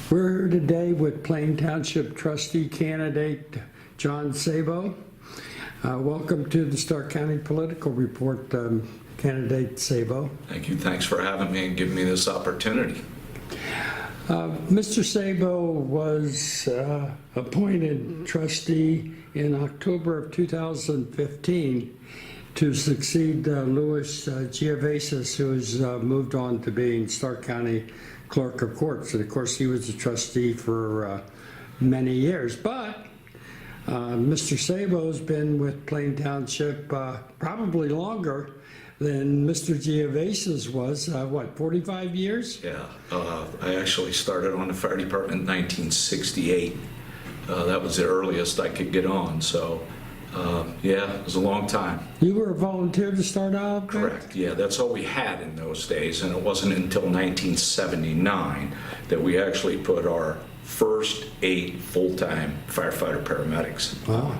We're here today with Plain Township Trustee candidate John Sabo. Welcome to the Stark County Political Report, candidate Sabo. Thank you. Thanks for having me and giving me this opportunity. Mr. Sabo was appointed trustee in October of 2015 to succeed Louis Giavasis, who has moved on to being Stark County Clerk of Courts. And of course, he was a trustee for many years. But Mr. Sabo's been with Plain Township probably longer than Mr. Giavasis was, 45 years? Yeah, I actually started on the fire department in 1968. That was the earliest I could get on, so yeah, it was a long time. You were a volunteer to start out? Correct, yeah, that's all we had in those days, and it wasn't until 1979 that we actually put our first 8 full-time firefighter paramedics. Wow.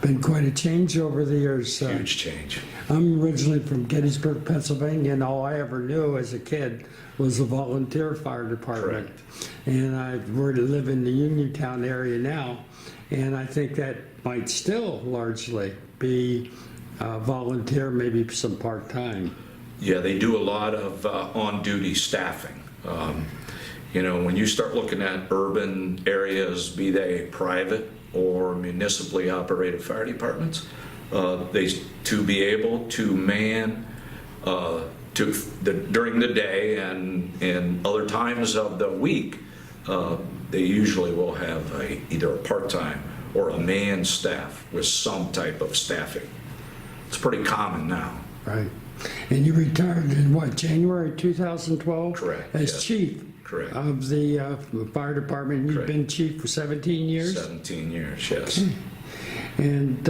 Been quite a change over the years. Huge change. I'm originally from Gettysburg, Pennsylvania, and all I ever knew as a kid was the volunteer fire department. Correct. And I live in the Uniontown area now, and I think that might still largely be volunteer, maybe some part-time. Yeah, they do a lot of on-duty staffing. You know, when you start looking at urban areas, be they private or municipally operated fire departments, to be able to man during the day and other times of the week, they usually will have either a part-time or a manned staff with some type of staffing. It's pretty common now. Right. And you retired in what, January 2012? Correct. As yes. chief. Correct. Of the fire department. You've Correct. been chief for 17 years? 17 years, yes. And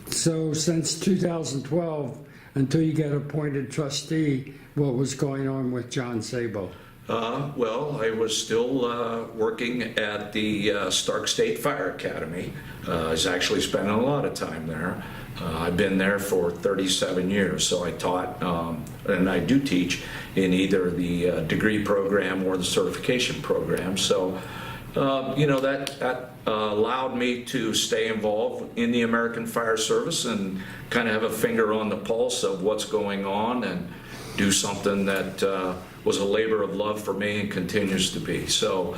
so since 2012, until you got appointed trustee, what was going on with John Sabo? Well, I was still working at the Stark State Fire Academy. I was actually spending a lot of time there. I've been there for 37 years, so I taught, and I do teach in either the degree program or the certification program. So, you know, that allowed me to stay involved in the American Fire Service and kind of have a finger on the pulse of what's going on and do something that was a labor of love for me and continues to be. So